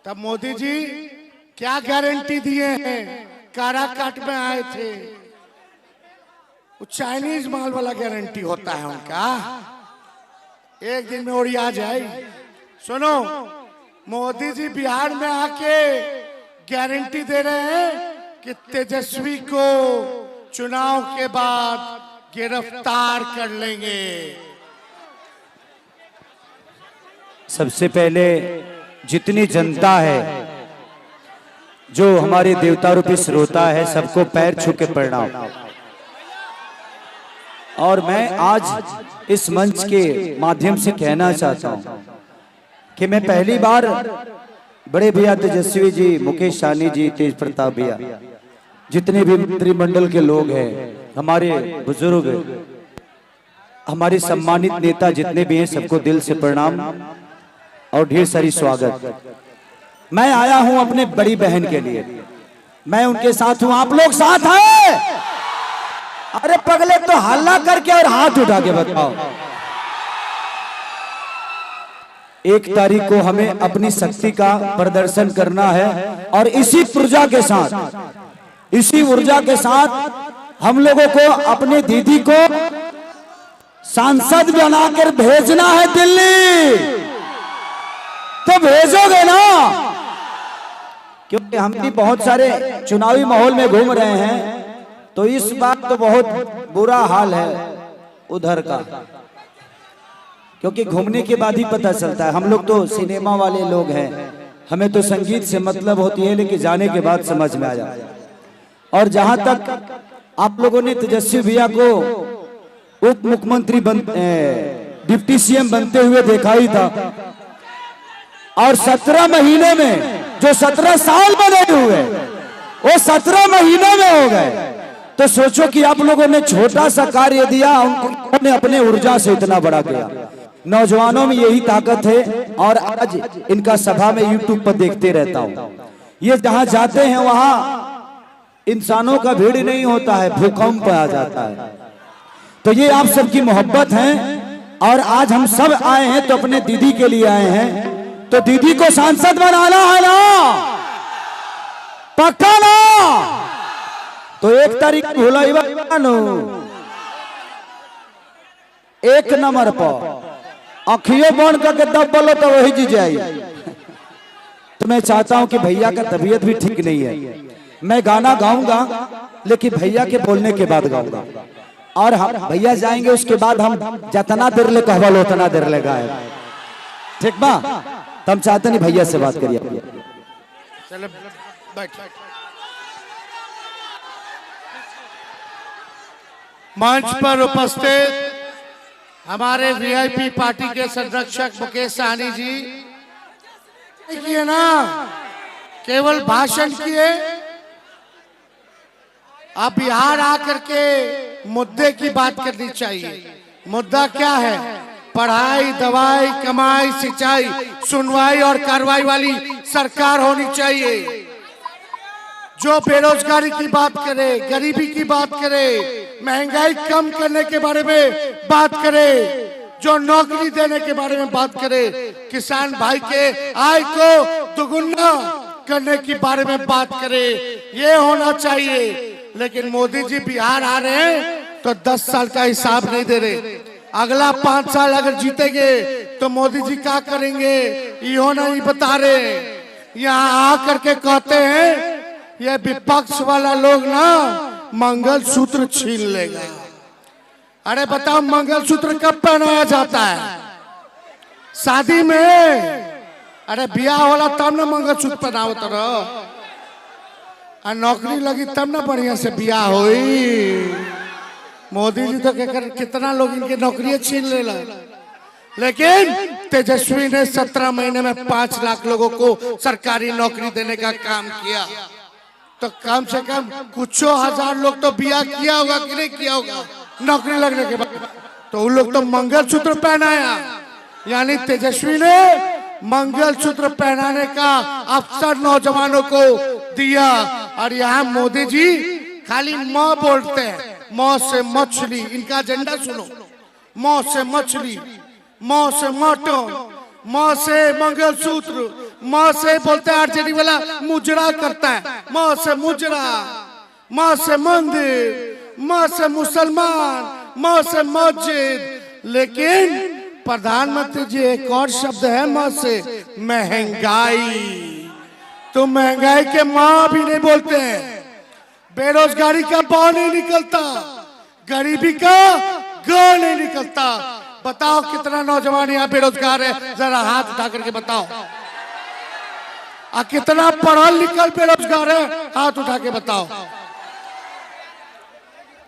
तब मोदी जी क्या गारंटी दिए हैं? काराकाट में आए थे, वो चाइनीज माल वाला गारंटी होता है उनका, एक दिन में उड़िया जाए। सुनो, मोदी जी बिहार में आके गारंटी दे रहे हैं कि तेजस्वी को चुनाव के बाद गिरफ्तार कर लेंगे। सबसे पहले जितनी जनता है, जो हमारे देवता रूपी श्रोता है, सबको पैर छू के प्रणाम। और मैं आज इस मंच के माध्यम से कहना चाहता हूं कि मैं पहली बार बड़े भैया तेजस्वी जी, मुकेश सहनी जी, तेज प्रताप भैया, जितने भी मंत्रिमंडल के लोग हैं, हमारे बुजुर्ग, हमारे सम्मानित नेता जितने भी हैं, सबको दिल से प्रणाम और ढेर सारी स्वागत। मैं आया हूं अपने बड़ी बहन के लिए, मैं उनके साथ हूं, आप लोग साथ हैं? अरे पगले तो हल्ला करके और हाथ उठा के बताओ। 1 तारीख को हमें अपनी शक्ति का प्रदर्शन करना है और इसी ऊर्जा के साथ हम लोगों को अपनी दीदी को सांसद बनाकर भेजना है दिल्ली। तो भेजोगे ना? क्योंकि हम भी बहुत सारे चुनावी माहौल में घूम रहे हैं, तो इस बार तो बहुत बुरा हाल है उधर का, क्योंकि घूमने के बाद ही पता चलता है। हम लोग तो सिनेमा वाले लोग हैं, हमें तो संगीत से मतलब होती है, लेकिन जाने के बाद समझ में आया। और जहां तक आप लोगों ने तेजस्वी भैया को उप मुख्यमंत्री डिप्टी सीएम बनते हुए देखा ही था, और 17 महीने में जो 17 साल बने हुए वो 17 महीने में हो गए। तो सोचो कि आप लोगों ने छोटा सा कार्य दिया, उन्होंने अपने ऊर्जा से इतना बड़ा किया। नौजवानों में यही ताकत है, और आज इनका सभा में यूट्यूब पर देखते रहता हूं। ये जहां जाते हैं वहां इंसानों का भीड़ नहीं होता है, भूकंप आ जाता है। तो ये आप सबकी मोहब्बत है, और आज हम सब आए हैं तो अपने दीदी के लिए आए हैं। तो दीदी को सांसद बनाना है ना? पक्का ना? तो 1 तारीख भूलाई बानो 1 नंबर पर अखियों बंद करके तब बोलो तो वही जी जाए। तो मैं चाहता हूं कि भैया का तबीयत भी ठीक नहीं है, मैं गाना गाऊंगा लेकिन भैया के बोलने के बाद गाऊंगा, और हम भैया जाएंगे उसके बाद हम जितना देर ले कहबल उतना देर ले गाए, ठीक बा? तो हम चाहते नहीं भैया से बात करिए। चलो बैठ। मंच पर उपस्थित हमारे वीआईपी पार्टी के संरक्षक मुकेश सहनी जी किए ना, केवल भाषण किए। अब बिहार आकर के मुद्दे की बात करनी चाहिए। मुद्दा क्या है? पढ़ाई, दवाई, कमाई, सिंचाई, सुनवाई और कार्रवाई वाली सरकार होनी चाहिए, जो बेरोजगारी की बात करे, गरीबी की बात करे, महंगाई कम करने के बारे में बात करे, जो नौकरी देने के बारे में बात करे, किसान भाई के आय को दुगुना करने के बारे में बात करे। ये होना चाहिए। लेकिन मोदी जी बिहार आ रहे हैं तो 10 साल का हिसाब नहीं दे रहे। अगला 5 साल अगर जीतेंगे तो मोदी जी क्या करेंगे ये नहीं बता रहे। यहाँ आकर के कहते हैं ये विपक्ष वाला लोग ना मंगलसूत्र छीन लेगा। अरे बताओ, मंगलसूत्र कब पहनाया जाता है? शादी में। अरे ब्याह होला तब ना मंगलसूत्र पहनाओ तरह, और नौकरी लगी तब ना बढ़िया से ब्याह होई। मोदी जी तो कितना लोग इनके नौकरियां छीन लेला, लेकिन तेजस्वी ने 17 महीने में 5 लाख लोगों को सरकारी नौकरी देने का काम किया। तो कम से कम कुछ 1000 लोग तो ब्याह किया होगा कि नहीं किया होगा नौकरी लगने के बाद? तो उन लोग तो मंगलसूत्र पहनाया, यानी तेजस्वी ने मंगलसूत्र पहनाने का अवसर नौजवानों को दिया। और यहाँ मोदी जी खाली मौ बोलते हैं, मौ से मछली। इनका एजेंडा सुनो, मौ से मछली, मौ से मटन, मौ से मंगलसूत्र, माँ से बोलते हैं आरजेडी वाला मुजरा करता है, माँ से मुजरा, माँ से मंदिर, माँ से मुसलमान, माँ से मस्जिद। लेकिन प्रधानमंत्री जी एक और शब्द है माँ से, महंगाई। तो महंगाई के माँ भी नहीं बोलते हैं। बेरोजगारी का बाव नहीं निकलता, गरीबी का ग नहीं निकलता। बताओ कितना नौजवान यहाँ बेरोजगार है, जरा हाथ उठा करके बताओ। कितना पढ़ा लिखा बेरोजगार है, हाथ उठा के बताओ।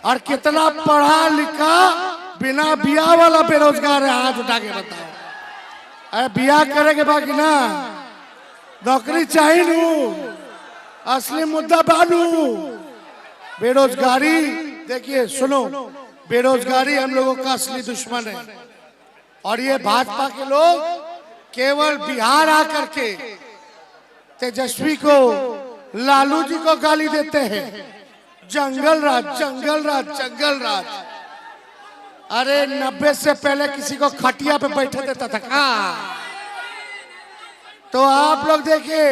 और कितना पढ़ा लिखा बिना बिया वाला बेरोजगार है, हाथ उठा के बताओ। अरे बिया करेंगे बाकी ना, नौकरी चाहिए नू, असली मुद्दा बानू बेरोजगारी। देखिए सुनो, बेरोजगारी हम लोगों का असली दुश्मन है। और ये भाजपा के लोग केवल बिहार आकर के तेजस्वी को, लालू जी को गाली देते हैं, जंगल राज, जंगल राज, जंगल राज। अरे 90 से पहले किसी को खटिया पे बैठे देता था क्या? तो आप लोग देखिए,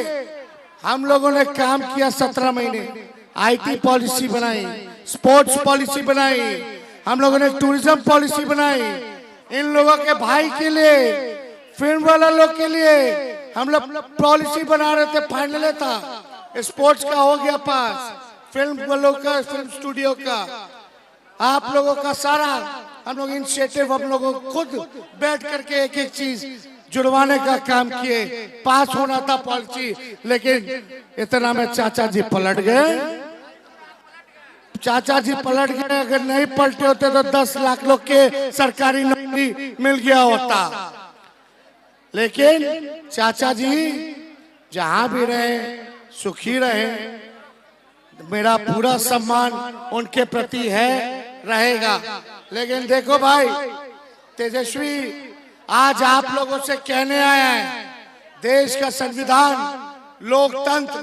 हम लोगों ने काम किया 17 महीने, आईटी पॉलिसी बनाई, स्पोर्ट्स पॉलिसी बनाई, हम लोगों ने टूरिज्म पॉलिसी बनाई। इन लोगों के भाई के लिए, फिल्म वाला लोग के लिए हम लोग पॉलिसी बना रहे थे, फाइनल था। स्पोर्ट्स का हो गया पास, फिल्म वालों का, फिल्म स्टूडियो का, आप लोगों का सारा हम लोग इनिशिएटिव, हम लोगों खुद बैठ करके एक एक चीज जुड़वाने का काम किए। पास होना था पॉलिसी, लेकिन इतना में चाचा जी पलट गए। चाचा जी पलट गए। अगर नहीं पलटे होते तो 10 लाख लोग के सरकारी नौकरी मिल गया होता। लेकिन चाचा जी जहां भी रहे सुखी रहे, मेरा पूरा सम्मान उनके प्रति है, रहेगा। लेकिन देखो भाई, तेजस्वी आज आप लोगों से कहने आया है, देश का संविधान, लोकतंत्र,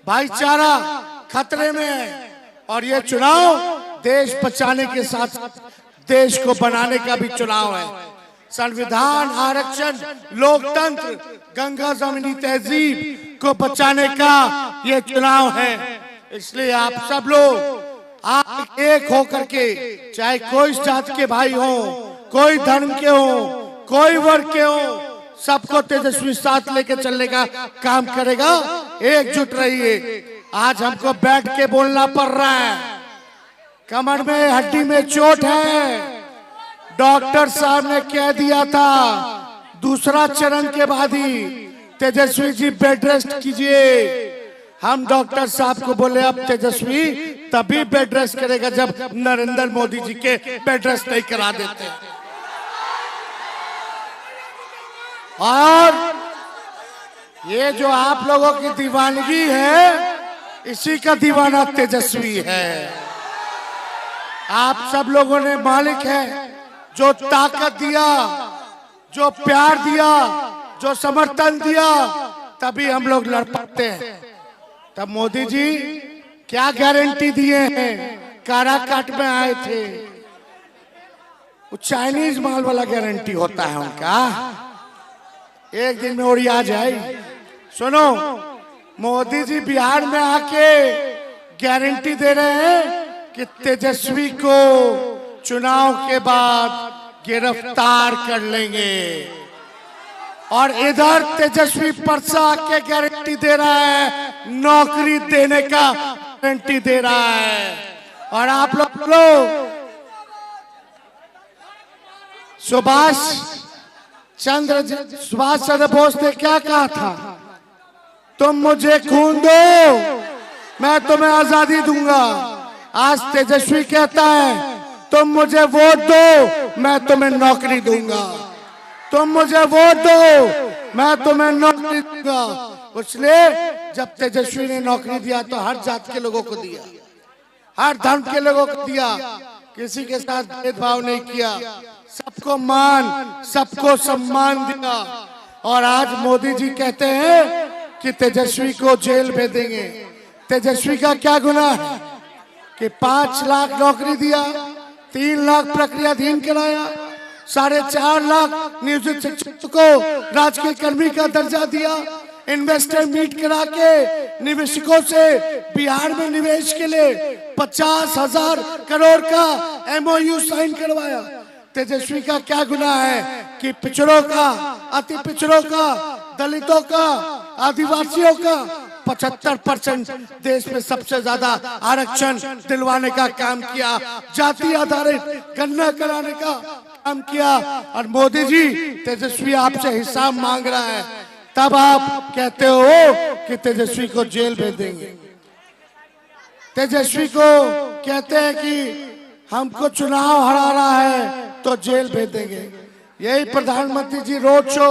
भाईचारा खतरे में है। और ये चुनाव देश बचाने के साथ देश को बनाने का भी चुनाव है। संविधान, आरक्षण, लोकतंत्र, गंगा जमीनी तहजीब को बचाने का ये चुनाव है। इसलिए आप सब लोग आप एक होकर के, चाहे कोई जात के भाई हो, कोई धर्म के हो, कोई वर्ग के हो, सबको तेजस्वी साथ लेके चलने का काम करेगा। एकजुट रहिए। आज हमको बैठ के बोलना पड़ रहा है, कमर में हड्डी में चोट है। डॉक्टर साहब ने कह दिया था दूसरा चरण के बाद ही तेजस्वी जी बेड रेस्ट कीजिए। हम डॉक्टर साहब को बोले अब तेजस्वी तभी बेड रेस्ट करेगा जब नरेंद्र मोदी जी के बेड रेस्ट नहीं करा देते। और ये जो आप लोगों की दीवानगी है, इसी का दीवाना तेजस्वी है। आप सब लोगों ने मालिक है, जो ताकत दिया, जो प्यार दिया, जो समर्थन दिया, तभी हम लोग लड़ पाते हैं। तब मोदी जी क्या गारंटी दिए हैं? काराकाट में आए थे, वो चाइनीज माल वाला गारंटी होता है उनका, एक दिन में उड़िया जाए। सुनो, मोदी जी बिहार में आके गारंटी दे रहे हैं कि तेजस्वी को चुनाव के बाद गिरफ्तार कर लेंगे। और इधर तेजस्वी परसा के गारंटी दे रहा है, नौकरी देने का गारंटी दे रहा है। और आप लोग सुभाष चंद्र बोस ने क्या कहा था? तुम मुझे खून दो, मैं तुम्हें आजादी दूंगा। आज तेजस्वी कहता है तुम मुझे वोट दो, मैं तुम्हें नौकरी दूंगा। तुम मुझे वोट दो, मैं तुम्हें नौकरी दूंगा। इसलिए जब तेजस्वी ने नौकरी दिया तो हर जात के लोगों को दिया, हर धर्म के लोगों को दिया, किसी के साथ भेदभाव नहीं किया, सबको मान, सबको सम्मान दिया। और आज मोदी जी कहते हैं कि तेजस्वी को जेल भेजेंगे। तेजस्वी का क्या गुनाह है कि 5 लाख नौकरी दिया, 3 लाख प्रक्रियाधीन कराया, 4.5 लाख नियोजित शिक्षक को राजकीय कर्मी का दर्जा दिया, इन्वेस्टर मीट करा के निवेशकों से बिहार में निवेश के लिए 50,000 करोड़ का MOU साइन करवाया। तेजस्वी का क्या गुनाह है कि पिछड़ों का, अति पिछड़ों का, दलितों का, आदिवासियों का 75% देश में सबसे ज्यादा आरक्षण दिलवाने का काम किया, जाति आधारित गणना कराने का काम किया। और मोदी जी, तेजस्वी आपसे हिसाब मांग रहा है, तब आप कहते हो कि तेजस्वी को जेल भेज देंगे। तेजस्वी को कहते हैं कि हमको चुनाव हरा रहा है तो जेल भेज देंगे। यही प्रधानमंत्री जी रोड शो,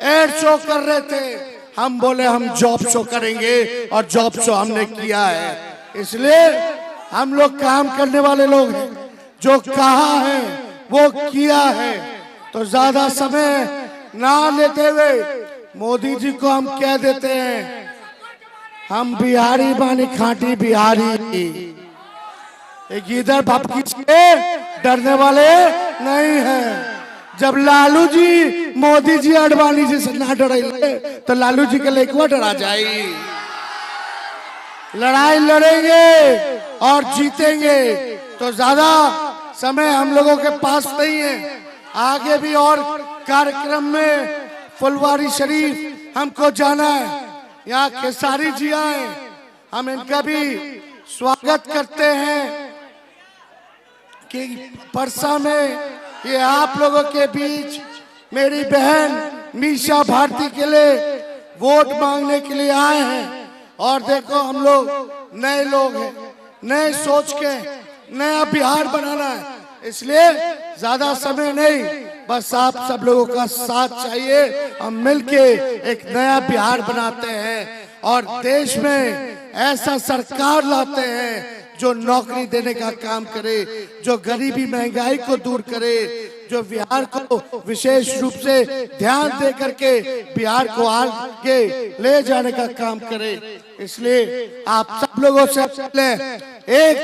एयर शो कर रहे थे। हम बोले हम जॉब शो करेंगे और जॉब शो हमने किया है। इसलिए हम लोग काम करने वाले लोग हैं, जो कहा है वो किया है। तो ज्यादा समय ना लेते हुए मोदी जी को हम कह देते हैं, हम बिहारी बानी, खाटी बिहारी, एक इधर भपकी से डरने वाले नहीं हैं। जब लालू जी मोदी जी अडवाणी जी से ना डरे तो लालू जी के लेकवा डरा जाए। लड़ाई लड़ेंगे और जीतेंगे। तो ज्यादा समय हम लोगों के पास नहीं है। आगे भी और कार्यक्रम में फुलवारी शरीफ हमको जाना है। यहाँ खेसारी जी आए, हम इनका भी स्वागत करते हैं कि परसा में ये आप लोगों के बीच मेरी बहन मीशा भारती के लिए वोट मांगने के लिए आए हैं। और देखो, हम लोग नए लोग हैं, नए सोच के नया बिहार बनाना है। इसलिए ज्यादा समय नहीं, बस आप सब लोगों का साथ चाहिए। हम मिलके एक नया बिहार बनाते हैं और देश में ऐसा सरकार लाते हैं जो नौकरी देने का काम करे, जो गरीबी महंगाई को दूर करे, जो बिहार को विशेष रूप से ध्यान दे करके बिहार को आगे ले जाने का काम करे। इसलिए आप सब लोगों से पहले एक